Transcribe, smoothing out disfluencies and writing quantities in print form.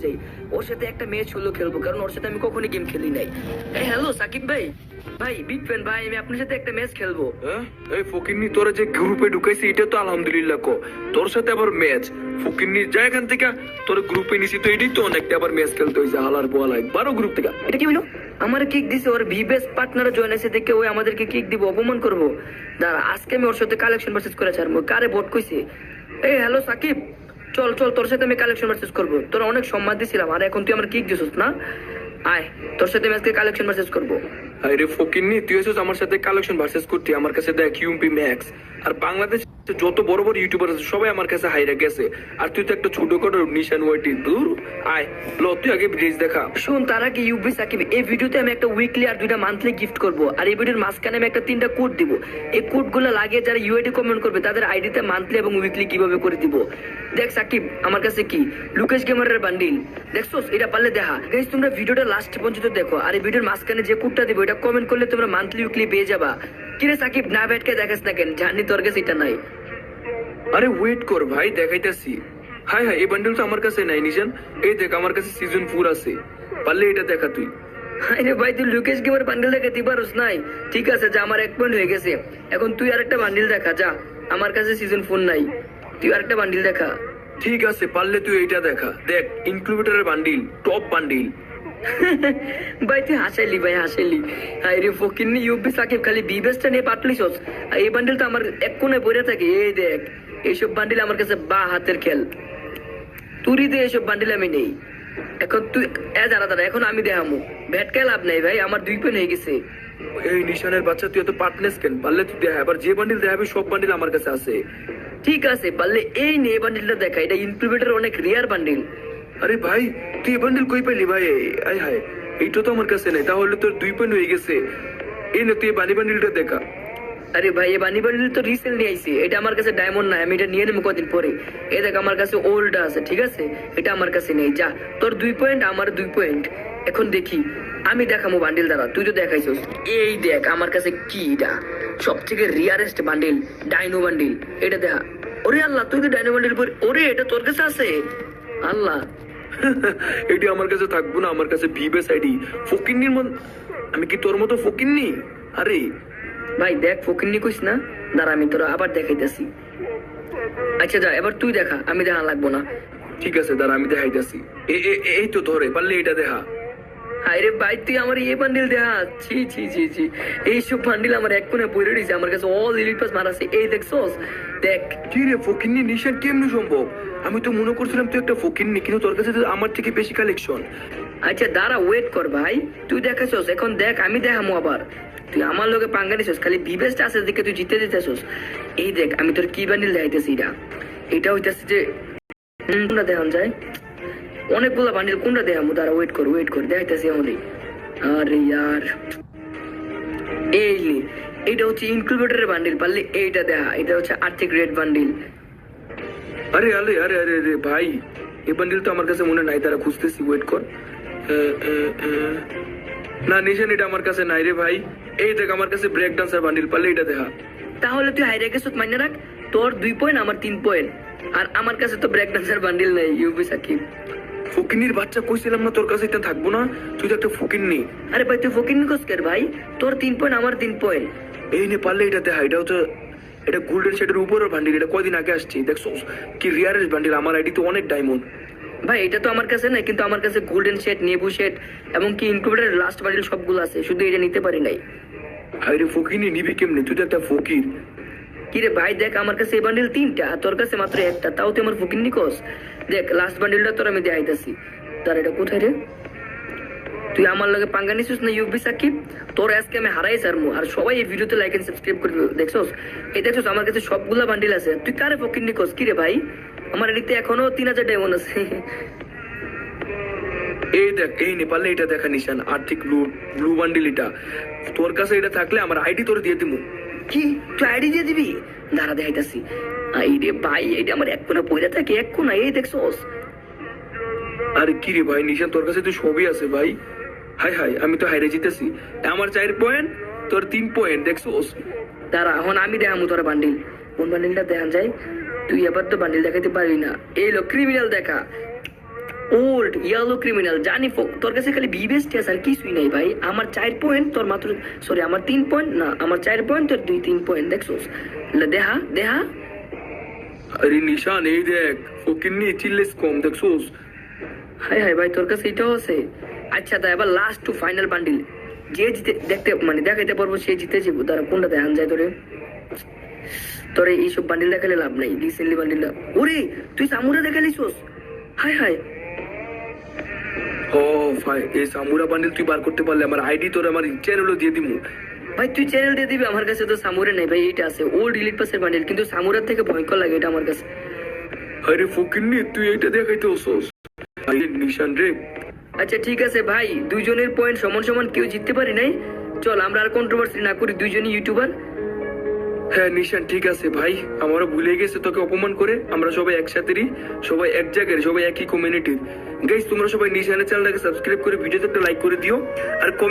চাই, ওর সাথে একটা ম্যাচ হলো খেলবো, কারণ ওর সাথে আমি কখনোই গেম খেলি নাই। হ্যালো সাকিব ভাই, ভাই বিগ ফ্যান ভাই, আমি আপনার সাথে একটা ম্যাচ খেলবো। এই ফকিন্নি তোরা যে গ্রুপে ঢুকাইছি এটা তো আলহামদুলিল্লাহ কো, তোর সাথে আবার ম্যাচ? ফকিন্নি যা এখান থেকে, তোর গ্রুপে নিছি তো এটাই তো অনেকটা, আবার ম্যাচ খেলতে হয়েছে হালার বোয়ালা একবারও গ্রুপ থেকে। এটা কি হলো? আমার কিক দিছে, ওর ভিবেস পার্টনার জয়েন আছে দেখে ওই আমাদেরকে কিক দিব, অপমান করবো। দাঁড়া, আজকে আমি ওর সাথে কালেকশন ভার্সেস করে ছাড়বো। কারে ভোট কইছে? এই হ্যালো সাকিব, চল চল, তোর সাথে আমি কালেকশন ভার্সেস করবো। তোরা অনেক সম্মান দিছিলাম, আর এখন তুই আমার কিক দিছিস না? আয়, তোর সাথে আমি আজকে কালেকশন ভার্সেস করবো। আরে ফকিন্নি, তুই এসেছিস আমার সাথে কালেকশন ভার্সেস করতে, আমার কাছে দেখ ইউএমপি ম্যাক্স আর বাংলাদেশ যত বড় বড় ইউটিউবার আছে সবাই আমার কাছে হাইরা গেছে, আর তুই তো একটা ছোটখাটো নিশান ওয়াইটি দূর। আয় ল, তুই আগে ব্রিজ দেখা। শোন, তার আগে ইউবি সাকিব, এই ভিডিওতে আমি একটা উইকলি আর 2টা মান্থলি গিফট করবো, আর এই ভিডিওর মাঝখানে আমি একটা 3টা কোড দিব। এই কোড গুলো লাগিয়ে যারা ইউআইডি কমেন্ট করবে তাদের আইডিতে মান্থলি এবং উইকলি কিভাবে করে দিব। দেখ সাকিব, আমার কাছে কি লুকেশ গেমারের বান্ডিল দেখছোস? এটা পারলে দেখা। গাইস, তোমরা ভিডিওটা লাস্ট পর্যন্ত দেখো, আর এই ভিডিওর মাঝখানে যে কোডটা দিব এটা কমেন্ট করলে তোমরা মান্থলি উইকলি পেয়ে যাবা। কিরে সাকিব, না ব্যাটকে দেখাস না কেন? জানি তোর কাছে এটা নাই। আরে ওয়েট কর ভাই, দেখাইতেছি। হাই হাই, এই বান্ডেল তো আমার কাছে নাই নিশান। এই দেখ, আমার কাছে সিজন 4 আছে, পারলে এটা দেখা তুই। আরে ভাই, তুই লুকেশ গেমার বান্ডিল দেখাতে পারোস নাই? ঠিক আছে, যা, আমার 1 পয়েন্ট হয়ে গেছে। এখন তুই আরেকটা বান্ডিল দেখা, যা। আমার কাছে সিজন 4 নাই, তুই আরেকটা বান্ডিল দেখা। ঠিক আছে, পারলে তুই এইটা দেখা। দেখ, ইনক্লুবেটরের বান্ডিল, টপ বান্ডিল। ভাই তুই হাসাইলি, ভাই হাসাইলি। আরে ফকিন্নি ইউপি সাকিব, খালি বিবেসটা নিয়ে পাটলিছস। আর এই বান্ডিল তো আমার এক কোণে পড়ে থাকে। এই দেখ, এইসব বান্ডিল আমার কাছে বা হাতের খেল। তুই দে, এইসব বান্ডিল আমি নেই। এখন তুই দাঁড়া দাঁড়া, এখন আমি দেখামু। ভ্যাটকায় লাভ নাই ভাই, আমার 2 পয়েন্ট হয়ে গেছে। এই নিশানের বাচ্চা, তুই এত পার্টনেস কেন? পারলে তুই দেখা, এবার যে বান্ডিল দেখাবি সব বান্ডিল আমার কাছে আছে। ঠিক আছে, পারলে এই নে বান্ডিলটা দেখা, এটা ইনক্লুবেটর অনেক রিয়ার বান্ডিল। আরে ভাই, তুই এই বান্ডিল কই পাইলি ভাই? আয় হায়, এইটা তো আমার কাছে নেই। তাহলে তোর 2 পয়েন্ট হয়ে গেছে। এই না, তুই বানি বান্ডিলটা দেখা। আরে ভাই, এই বানি বান্ডিল তো রিসেন্টলি আইছে, এটা আমার কাছে ডায়মন্ড না, আমি এটা নিয়ে নেবো কদিন পরে। এই দেখ, আমার কাছে ওল্ড আছে, ঠিক আছে? এটা আমার কাছে নেই। যা, তোর 2 পয়েন্ট, আমার 2 পয়েন্ট। এখন দেখি, আমি দেখামো বান্ডিল দ্বারা, তুই তো দেখাইছিস। এই দেখ, আমার কাছে কি এটা সব থেকে রিয়ারেস্ট বান্ডিল, ডাইনো বান্ডিল। এটা দেখা। ওরে আল্লাহ, তুই তো ডাইনো বান্ডিল পরে, ওরে এটা তোর কাছে আছে? আল্লাহ, এটি আমার কাছে থাকবো না, আমার কাছে ভিবেস আইডি। ফকিন্নির মন, আমি কি তোর মতো ফকিন্নি? আরে ভাই দেখ, ফকিন্নি কইস না। দাঁড়া, আমি তোরা আবার দেখাইতেছি। আচ্ছা যা, এবার তুই দেখা, আমি দেখা লাগবো না। ঠিক আছে, দাঁড়া আমি দেখাইতেছি। এই তো ধরে, পারলে এটা দেখা। আরে ভাই, তুই আমার এই বান্ডিল দেখা। ছি ছি ছি ছি, এইসব বান্ডিল আমার এক কোণে পড়ে রয়েছে। আমার কাছে অল এলিট পাস মারা আছে। এই দেখছস? দেখ। কি রে ফকিন্নি, নিশান কেমনি সম্ভব? আমি তো মনে করছিলাম তুই একটা ফকিন্নি, কিন্তু তোর কাছে তো আমার থেকে বেশি কালেকশন। আচ্ছা দাঁড়া, ওয়েট কর ভাই, তুই দেখাছস, এখন দেখ আমি দেখামো আবার। তুই আমার লোকে পাঙ্গা নিছস, খালি বিবেস্ট আছে দেখে তুই জিতে দিতেছস। এই দেখ, আমি তোর কি বান্ডিল দেখাইতেছি। এটা হইতেছে যে কোনটা দেখান যায়? অনেকগুলো বান্ডিল, কোনটা দেখামো? দাঁড়া, ওয়েট কর, দেখাইতেছি এমনই। আরে ইয়ার, এই নে, এইটা হচ্ছে ইনকিউবেটরের বান্ডিল, পারলে এইটা দেখা। এটা হচ্ছে আর্থিক রেড বান্ডিল। আরে আরে আরে আরে আরে ভাই, এই বান্ডিল তো আমার কাছে মনে নাই, তারা খুঁজতেছি, ওয়েট কর। না নিশান, এটা আমার কাছে নাই রে ভাই। এই দেখ, আমার কাছে ব্রেক ডান্সার বান্ডিল, পারলে এটা দেখা। তাহলে তুই হাইরে গেছিস, মাইনে রাখ। তোর 2 পয়েন্ট, আমার 3 পয়েন্ট। আর আমার কাছে তো ব্রেক ডান্সার বান্ডিল নাই। ইউবি সাকিব, ফকিন্নির বাচ্চা, কইছিলাম না তোর কাছে এটা থাকবো না? তুই তো একটা ফকিন্নি। আরে ভাই, তুই ফকিন্নি কসকের ভাই? তোর 3 পয়েন্ট, আমার 3 পয়েন্ট। এই নে, পারলে এটা দেখা। এটা হচ্ছে, এটা গোল্ডেন শেডের উপরের বান্ডিল। এটা কয়দিন আগে আসছে, দেখছো কি রিয়ারেস্ট বান্ডিল। আমার আইডি তো অনেক ডায়মন্ড। ভাই এটা তো আমার কাছে নাই, কিন্তু আমার কাছে গোল্ডেন শেড, নেবু শেড এবং কি ইনকিউবেটরের লাস্ট বান্ডিল সবগুলো আছে, শুধু এটা নিতে পারি নাই। আরে ফকিন্নি, নিবি কেমনি? তুই তো একটা ফকির। কিরে ভাই, দেখ আমার কাছে এই বান্ডিল 3টা, তোর কাছে মাত্র একটা, তাও তুই আমার ফকিন্নি কস। দেখ, লাস্ট বান্ডিলটা তোর আমি দেখাইতাছি। তার এটা কোথায় রে? তুই আমার লগে পাঙ্গা নিছিস না ইউবি সাকিব? তোর আজকে আমি হারাই সারমু। আর সবাই এই ভিডিওতে লাইক এন্ড সাবস্ক্রাইব করে দিও। দেখছস? এই দেখছস, আমার কাছে সবগুলা বান্ডিল আছে। তুই কারে ফকিন্নি কস? কিরে ভাই, আমার এদিকে এখনো 3000 ডায়মন্ড আছে। এই দেখ, এই নেপালে এটা দেখা নিশান, আর্থিক ব্লু ব্লু বান্ডিল। এটা তোর কাছে এটা থাকলে আমার আইডি তোর দিয়ে দিমু। কি, তুই আইডি দিয়ে দিবি? দাঁড়া দেখাইতাছি। আইরে ভাই, এইটা আমার এক কোণা পড়ে থাকে, এক কোণা। এই দেখছস? আরে কি রে ভাই নিশান, তোর কাছে তো সবই আছে ভাই। হাই হাই, আমি তো হাইরে জিতেছি। আমার 4 পয়েন্ট, তোর 3 পয়েন্ট, দেখছোস? দাঁড়া, এখন আমি দেখামু তোর বান্ডিল। কোন বান্ডিলটা দেখান যায়? তুই এবার তো বান্ডিল দেখাইতে পারবি না। এই লো ক্রিমিনাল দেখা। ওল্ড ইয়েলো ক্রিমিনাল জানি তোর কাছে খালি বিবেস্ট আছে আর কিছুই নাই ভাই। আমার 4 পয়েন্ট তোর মাত্র, সরি আমার 3 পয়েন্ট না, আমার 4 পয়েন্ট তোর 2-3 পয়েন্ট দেখছোস। দেহা দেহা আরে নিশান এই দেখ ফকিন্নি চিল্লেস কম দেখছোস। হাই হাই ভাই তোর কাছে এটাও আছে। আচ্ছা তা এবার লাস্ট টু ফাইনাল বান্ডিল, যে জিতে দেখতে মানে দেখাইতে পারবো সে জিতে যাবো। তারা কোনটা দেখান যায় তোরে? তোরে এইসব বান্ডিল দেখালে লাভ নাই, রিসেন্টলি বান্ডিল। ওরে তুই সামুরা দেখালিছোস? হাই হাই ও ভাই এই সামুরা বান্ডিল তুই বার করতে পারলে আমার আইডি তোর আমার চ্যানেলও দিয়ে দিমু। ভাই তুই চ্যানেল দিয়ে দিবি, আমার কাছে তো সামুরে নেই ভাই, এটা আছে ওল্ড ইলিট পাসের বান্ডিল, কিন্তু সামুরার থেকে ভয়ঙ্কর লাগে এটা আমার কাছে। আরে ফকিন্নি তুই এইটা দেখাইতে হসস। আরে নিশান রে আচ্ছা ঠিক আছে ভাই, দুইজনের পয়েন্ট সমান সমান, কেউ জিততে পারি নাই। চল আমরা আর কন্ট্রোভার্সি না করি, দুইজনই ইউটিউবার। হ্যাঁ নিশান ঠিক আছে ভাই, আমারও ভুলে গেছে তোকে অপমান করে। আমরা সবাই একসাথেই, সবাই এক জায়গায়, সবাই একই কমিউনিটির। গাইস তোমরা সবাই নিশানের চ্যানেলটাকে সাবস্ক্রাইব করে ভিডিওতে একটা লাইক করে দিও আর